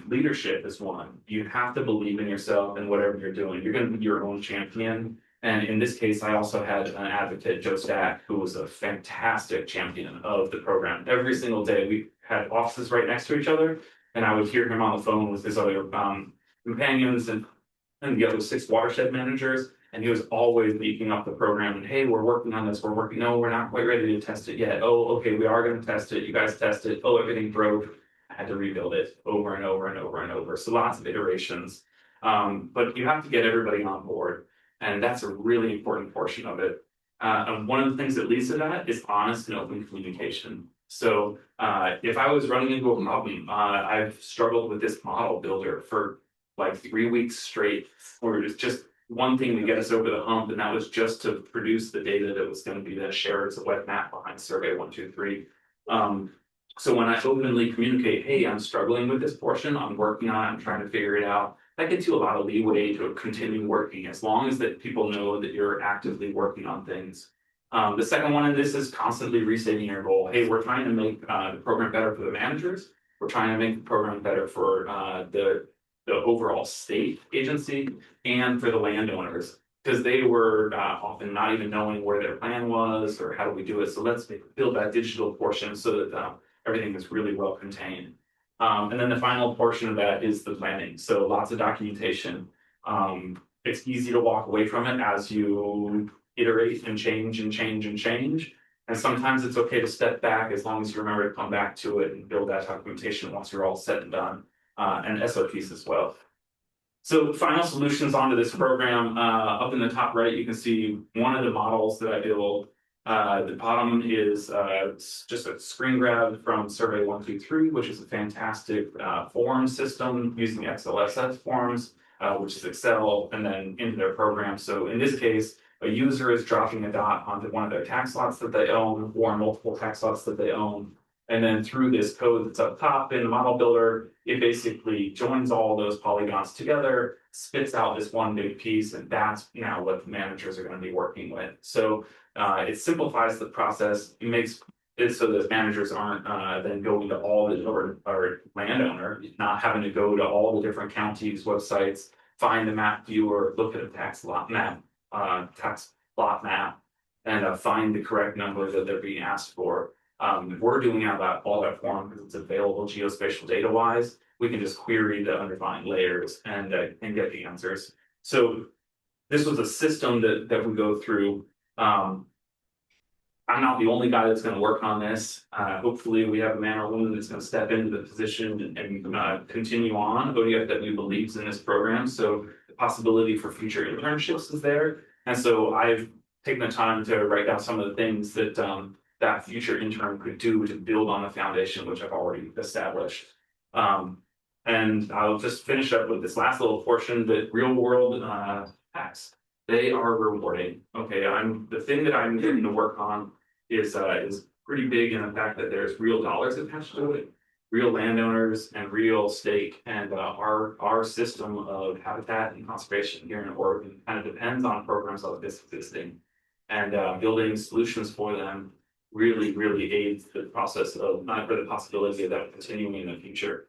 Leadership is one. You have to believe in yourself and whatever you're doing. You're going to be your own champion. And in this case, I also had an advocate, Joe Stack, who was a fantastic champion of the program. Every single day, we had offices right next to each other, and I would hear him on the phone with his other companions and the other 6 watershed managers, and he was always leaking up the program. And hey, we're working on this. No, we're not quite ready to test it yet. Oh, okay, we are going to test it. You guys test it. Oh, everything broke. I had to rebuild it over and over and over and over. So lots of iterations, but you have to get everybody on board. And that's a really important portion of it. And one of the things that leads to that is honest and open communication. So if I was running into a problem, I've struggled with this model builder for like 3 weeks straight, where it was just one thing to get us over the hump, and that was just to produce the data that was going to be then shared as a web map behind Survey 123. So when I openly communicate, hey, I'm struggling with this portion, I'm working on it, I'm trying to figure it out, that gives you a lot of leeway to continue working, as long as that people know that you're actively working on things. The second one in this is constantly restating your goal. Hey, we're trying to make the program better for the managers. We're trying to make the program better for the overall state agency and for the landowners, because they were often not even knowing where their plan was or how do we do it. So let's build that digital portion so that everything is really well contained. And then the final portion of that is the planning. So lots of documentation. It's easy to walk away from it as you iterate and change and change and change. And sometimes it's okay to step back as long as you remember to come back to it and build that documentation once you're all said and done, and SOPs as well. So final solutions onto this program. Up in the top right, you can see one of the models that I built. The bottom is just a screen grab from Survey 123, which is a fantastic form system using XLSS forms, which is Excel, and then into their program. So in this case, a user is dropping a dot onto one of their tax lots that they own, or multiple tax lots that they own. And then through this code that's up top in the model builder, it basically joins all those polygons together, spits out this one big piece, and that's now what the managers are going to be working with. So it simplifies the process. It makes it so that managers aren't then going to all the or landowner, not having to go to all the different counties' websites, find the map viewer, look at a tax lot map, and find the correct number that they're being asked for. We're doing all that form because it's available geospatial data wise. we can just query the underlying layers and get the answers. So this was a system that we go through. I'm not the only guy that's going to work on this. Hopefully we have a man or woman that's going to step into the position and continue on. ODFW believes in this program, so the possibility for future internships is there. And so I've taken the time to write down some of the things that that future intern could do to build on the foundation, which I've already established. And I'll just finish up with this last little portion, that real world hacks. They are rewarding. Okay, the thing that I'm getting to work on is pretty big in the fact that there's real dollars attached to it, real landowners and real stake, and our system of habitat and conservation here in Oregon kind of depends on programs like this existing, and building solutions for them really aids the process of for the possibility of that continuing in the future.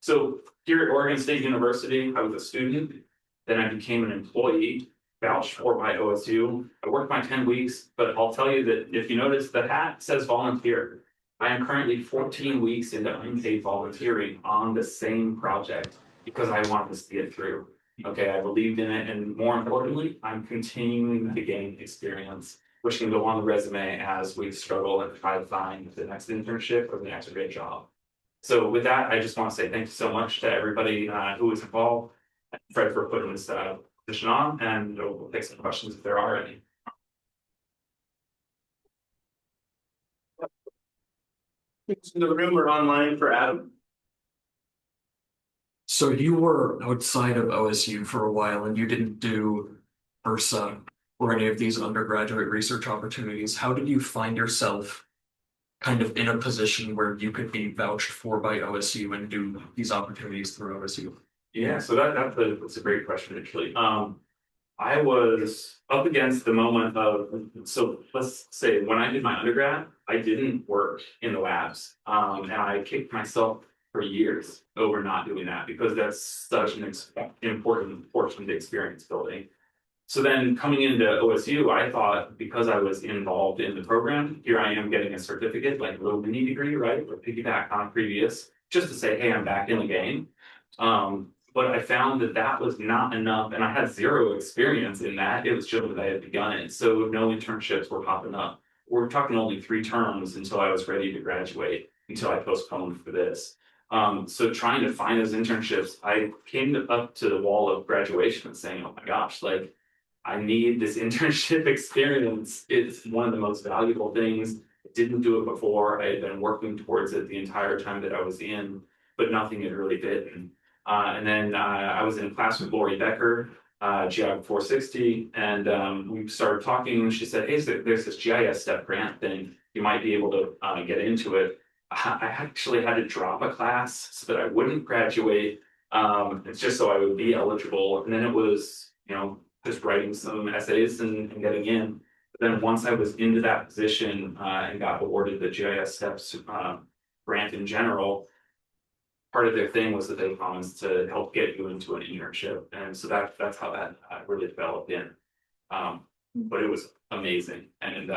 So here at Oregon State University, I was a student, then I became an employee, vouched for by OSU. I worked my 10 weeks, but I'll tell you that if you notice, the hat says volunteer. I am currently 14 weeks into unpaid volunteering on the same project because I wanted to see it through. Okay, I believed in it, and more importantly, I'm continuing to gain experience, which can go on the resume as we struggle and try to find the next internship or the next great job. So with that, I just want to say thank you so much to everybody who was involved, Fred for putting this position on, and we'll take some questions if there are any. In the room or online for Adam. So you were outside of OSU for a while and you didn't do URSA or any of these undergraduate research opportunities. How did you find yourself kind of in a position where you could be vouched for by OSU and do these opportunities through OSU? Yeah, so that's a great question, actually. I was up against the moment of, so let's say when I did my undergrad, I didn't work in the labs. And I kicked myself for years over not doing that because that's such an important portion of the experience building. So then coming into OSU, I thought because I was involved in the program, here I am getting a certificate, like a little mini degree, right? Or piggyback on previous, just to say, hey, I'm back in the game. But I found that that was not enough, and I had zero experience in that. It was just that I had begun it. So no internships were popping up. We're talking only 3 terms until I was ready to graduate, until I postponed for this. So trying to find those internships, I came up to the wall of graduation and saying, oh my gosh, like I need this internship experience. It's one of the most valuable things. I didn't do it before. I had been working towards it the entire time that I was in, but nothing had really bitten. And then I was in class with Lori Becker, GIS 460, and we started talking. She said, hey, there's this GIS step grant thing. You might be able to get into it. I actually had to drop a class so that I wouldn't graduate. It's just so I would be eligible. And then it was, just writing some essays and getting in. But then once I was into that position and got awarded the GIS steps grant in general, part of their thing was that they promised to help get you into an internship. And so that's how that really developed in. But it was amazing. And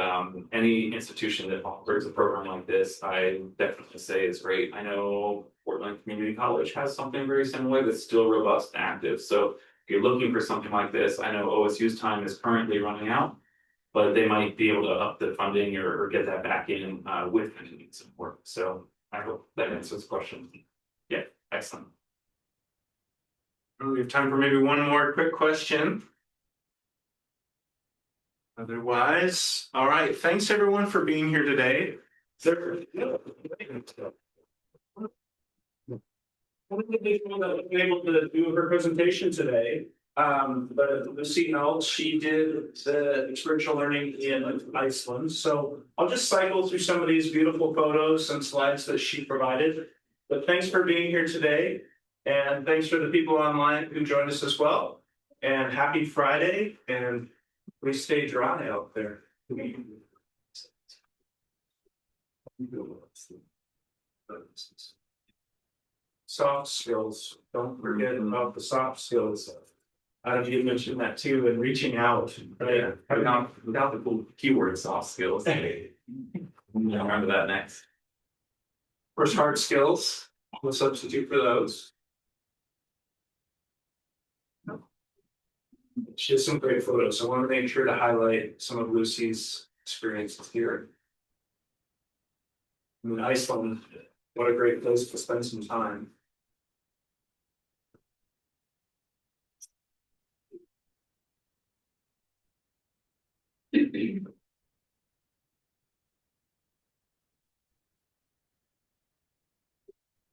any institution that offers a program like this, I definitely say is great. I know Portland Community College has something very similar that's still robust and active. So if you're looking for something like this, I know OSU's time is currently running out, but they might be able to up the funding or get that back in with continued support. So I hope that answers the question. Yeah, excellent. We have time for maybe one more quick question. Otherwise, all right. Thanks everyone for being here today. One of the people that was able to do her presentation today, but Lucy Nault, she did the experiential learning in Iceland. So I'll just cycle through some of these beautiful photos and slides that she provided. But thanks for being here today. And thanks for the people online who joined us as well. And happy Friday. And please stay dry out there. Soft skills. Don't forget about the soft skills. Adam, you mentioned that too, and reaching out. Right? Without the cool keyword soft skills. Remember that next. First, hard skills. We'll substitute for those. She has some great photos. So I want to make sure to highlight some of Lucy's experiences here. I mean, Iceland, what a great place to spend some time.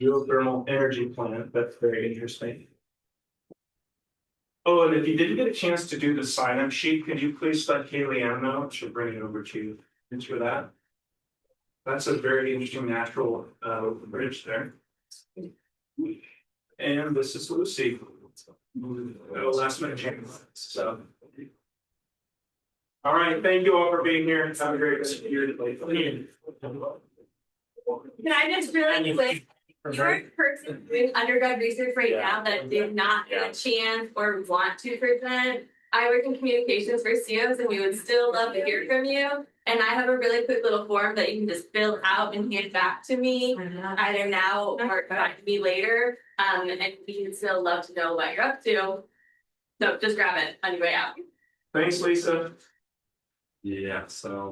Geothermal energy plant, that's very interesting. Oh, and if you didn't get a chance to do the sign-up sheet, could you please let Kaylee Ann know? She'll bring it over to you. Thanks for that. That's a very interesting natural bridge there. And this is Lucy. Oh, last minute change. So. All right, thank you all for being here. Have a great rest of your day. Can I just really quick, you're a person doing undergrad research right now that did not get a chance or want to present. I work in communications for CEOAS and we would still love to hear from you. And I have a really quick little form that you can just fill out and hand back to me either now or back to me later. And we would still love to know what you're up to. So just grab it on your way out. Thanks, Lisa. Yeah, so.